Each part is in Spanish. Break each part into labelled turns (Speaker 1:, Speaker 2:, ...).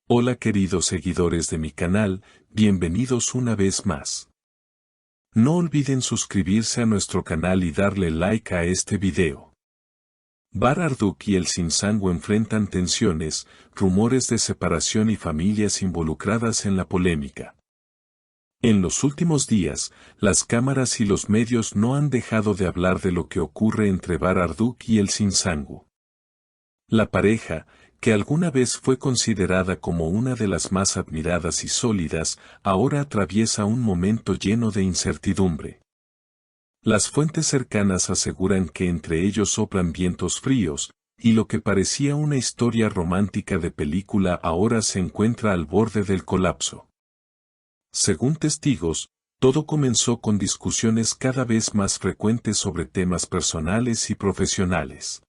Speaker 1: Hola queridos seguidores de mi canal, bienvenidos una vez más. No olviden suscribirse a nuestro canal y darle like a este video. Bar Marduk y Elsin Sangu enfrentan tensiones, rumores de separación y familias involucradas en la polémica. En los últimos días, las cámaras y los medios no han dejado de hablar de lo que ocurre entre Bar Marduk y Elsin Sangu. La pareja, que alguna vez fue considerada como una de las más admiradas y sólidas, ahora atraviesa un momento lleno de incertidumbre. Las fuentes cercanas aseguran que entre ellos soplan vientos fríos, y lo que parecía una historia romántica de película ahora se encuentra al borde del colapso. Según testigos, todo comenzó con discusiones cada vez más frecuentes sobre temas personales y profesionales.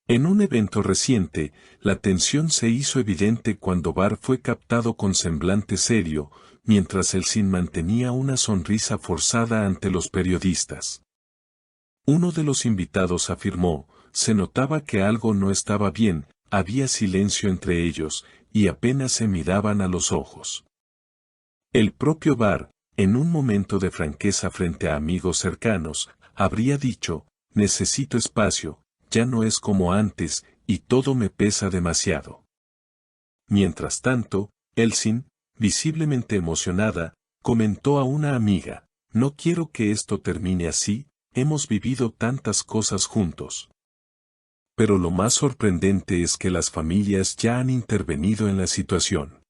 Speaker 1: En un evento reciente, la tensión se hizo evidente cuando Bar fue captado con semblante serio, mientras Elsin mantenía una sonrisa forzada ante los periodistas. Uno de los invitados afirmó, se notaba que algo no estaba bien, había silencio entre ellos, y apenas se miraban a los ojos. El propio Bar, en un momento de franqueza frente a amigos cercanos, habría dicho, necesito espacio. Ya no es como antes, y todo me pesa demasiado. Mientras tanto, Elsin, visiblemente emocionada, comentó a una amiga, no quiero que esto termine así, hemos vivido tantas cosas juntos. Pero lo más sorprendente es que las familias ya han intervenido en la situación.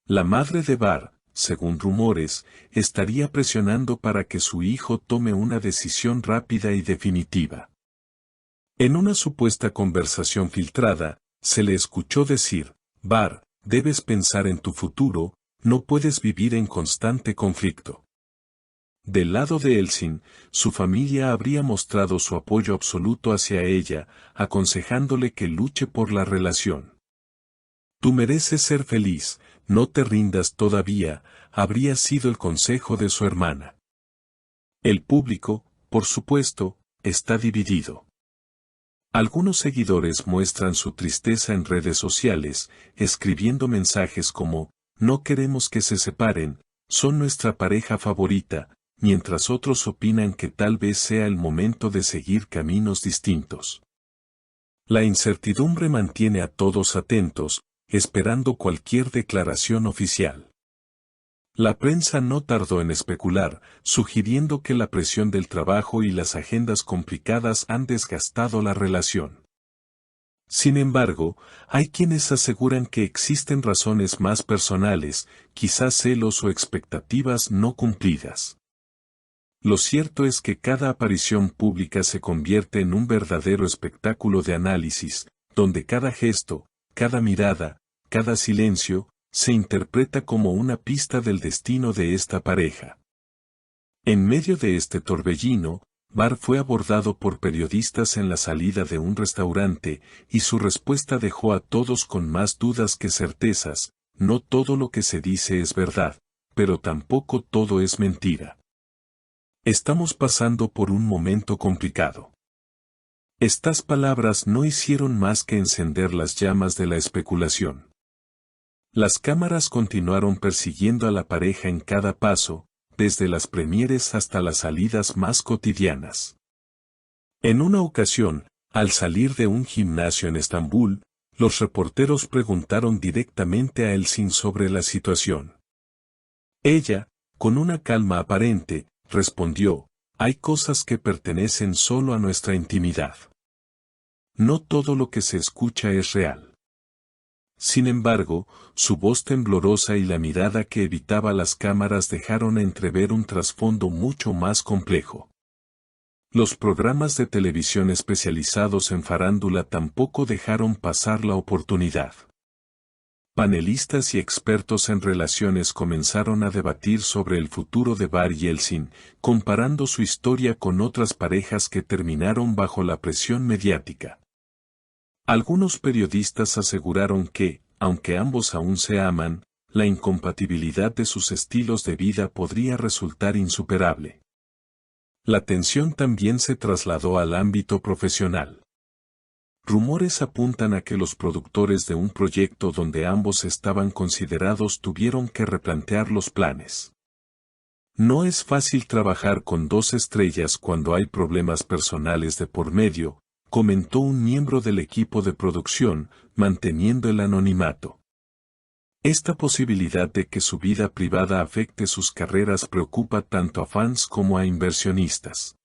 Speaker 1: La madre de Bar, según rumores, estaría presionando para que su hijo tome una decisión rápida y definitiva. En una supuesta conversación filtrada, se le escuchó decir, Bar, debes pensar en tu futuro, no puedes vivir en constante conflicto. Del lado de Elsin, su familia habría mostrado su apoyo absoluto hacia ella, aconsejándole que luche por la relación. Tú mereces ser feliz, no te rindas todavía, habría sido el consejo de su hermana. El público, por supuesto, está dividido. Algunos seguidores muestran su tristeza en redes sociales, escribiendo mensajes como, no queremos que se separen, son nuestra pareja favorita, mientras otros opinan que tal vez sea el momento de seguir caminos distintos. La incertidumbre mantiene a todos atentos, esperando cualquier declaración oficial. La prensa no tardó en especular, sugiriendo que la presión del trabajo y las agendas complicadas han desgastado la relación. Sin embargo, hay quienes aseguran que existen razones más personales, quizás celos o expectativas no cumplidas. Lo cierto es que cada aparición pública se convierte en un verdadero espectáculo de análisis, donde cada gesto, cada mirada, cada silencio, se interpreta como una pista del destino de esta pareja. En medio de este torbellino, Bar fue abordado por periodistas en la salida de un restaurante, y su respuesta dejó a todos con más dudas que certezas, no todo lo que se dice es verdad, pero tampoco todo es mentira. Estamos pasando por un momento complicado. Estas palabras no hicieron más que encender las llamas de la especulación. Las cámaras continuaron persiguiendo a la pareja en cada paso, desde las premieres hasta las salidas más cotidianas. En una ocasión, al salir de un gimnasio en Estambul, los reporteros preguntaron directamente a Elsin sobre la situación. Ella, con una calma aparente, respondió, hay cosas que pertenecen solo a nuestra intimidad. No todo lo que se escucha es real. Sin embargo, su voz temblorosa y la mirada que evitaba las cámaras dejaron entrever un trasfondo mucho más complejo. Los programas de televisión especializados en farándula tampoco dejaron pasar la oportunidad. Panelistas y expertos en relaciones comenzaron a debatir sobre el futuro de Bar y Elsin, comparando su historia con otras parejas que terminaron bajo la presión mediática. Algunos periodistas aseguraron que, aunque ambos aún se aman, la incompatibilidad de sus estilos de vida podría resultar insuperable. La tensión también se trasladó al ámbito profesional. rumores apuntan a que los productores de un proyecto donde ambos estaban considerados tuvieron que replantear los planes. No es fácil trabajar con dos estrellas cuando hay problemas personales de por medio, comentó un miembro del equipo de producción, manteniendo el anonimato. Esta posibilidad de que su vida privada afecte sus carreras preocupa tanto a fans como a inversionistas.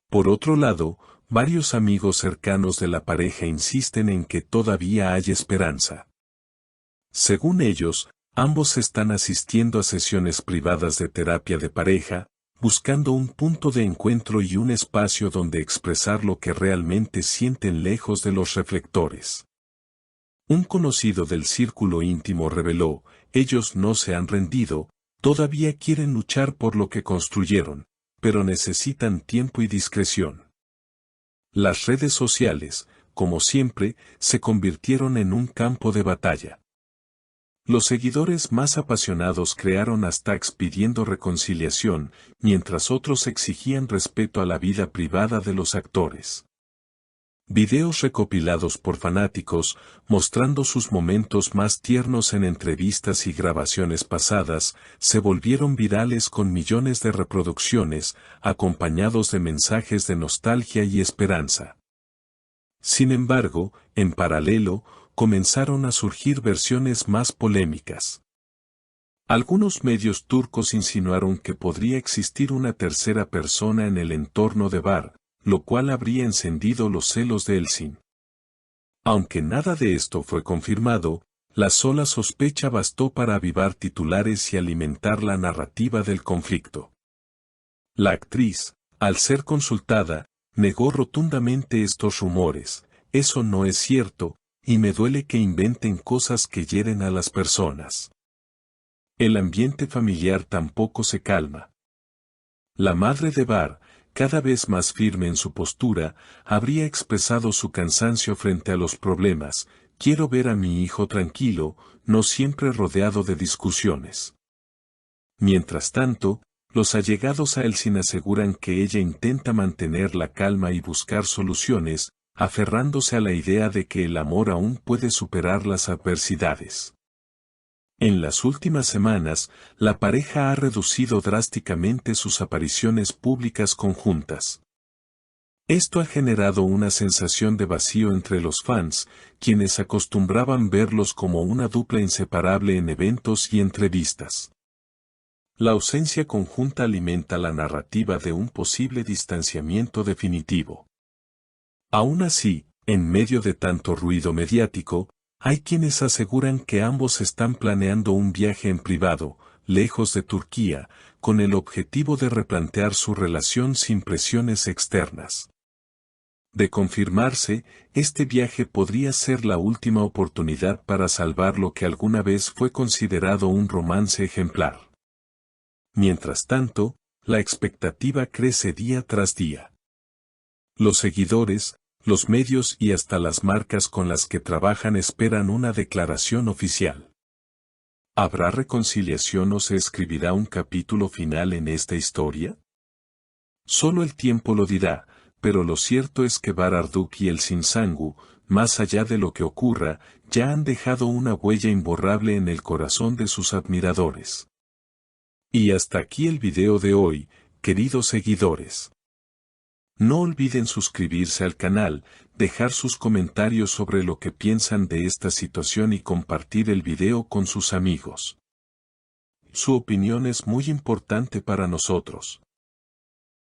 Speaker 1: Por otro lado, varios amigos cercanos de la pareja insisten en que todavía hay esperanza. Según ellos, ambos están asistiendo a sesiones privadas de terapia de pareja, buscando un punto de encuentro y un espacio donde expresar lo que realmente sienten lejos de los reflectores. Un conocido del círculo íntimo reveló, ellos no se han rendido, todavía quieren luchar por lo que construyeron, pero necesitan tiempo y discreción. Las redes sociales, como siempre, se convirtieron en un campo de batalla. Los seguidores más apasionados crearon hashtags pidiendo reconciliación, mientras otros exigían respeto a la vida privada de los actores. Videos recopilados por fanáticos, mostrando sus momentos más tiernos en entrevistas y grabaciones pasadas, se volvieron virales con millones de reproducciones, acompañados de mensajes de nostalgia y esperanza. Sin embargo, en paralelo, comenzaron a surgir versiones más polémicas. Algunos medios turcos insinuaron que podría existir una tercera persona en el entorno de Bahar, lo cual habría encendido los celos de Elçin. Aunque nada de esto fue confirmado, la sola sospecha bastó para avivar titulares y alimentar la narrativa del conflicto. La actriz, al ser consultada, negó rotundamente estos rumores, eso no es cierto, y me duele que inventen cosas que hieren a las personas. El ambiente familiar tampoco se calma. La madre de Bahar, cada vez más firme en su postura, habría expresado su cansancio frente a los problemas, quiero ver a mi hijo tranquilo, no siempre rodeado de discusiones. Mientras tanto, los allegados a Elçin aseguran que ella intenta mantener la calma y buscar soluciones, aferrándose a la idea de que el amor aún puede superar las adversidades. En las últimas semanas, la pareja ha reducido drásticamente sus apariciones públicas conjuntas. Esto ha generado una sensación de vacío entre los fans, quienes acostumbraban verlos como una dupla inseparable en eventos y entrevistas. La ausencia conjunta alimenta la narrativa de un posible distanciamiento definitivo. Aún así, en medio de tanto ruido mediático, hay quienes aseguran que ambos están planeando un viaje en privado, lejos de Turquía, con el objetivo de replantear su relación sin presiones externas. De confirmarse, este viaje podría ser la última oportunidad para salvar lo que alguna vez fue considerado un romance ejemplar. Mientras tanto, la expectativa crece día tras día. Los seguidores, los medios y hasta las marcas con las que trabajan esperan una declaración oficial. ¿Habrá reconciliación o se escribirá un capítulo final en esta historia? Solo el tiempo lo dirá, pero lo cierto es que Bahar Arduk y Elçin Sangu, más allá de lo que ocurra, ya han dejado una huella imborrable en el corazón de sus admiradores. Y hasta aquí el video de hoy, queridos seguidores. No olviden suscribirse al canal, dejar sus comentarios sobre lo que piensan de esta situación y compartir el video con sus amigos. Su opinión es muy importante para nosotros.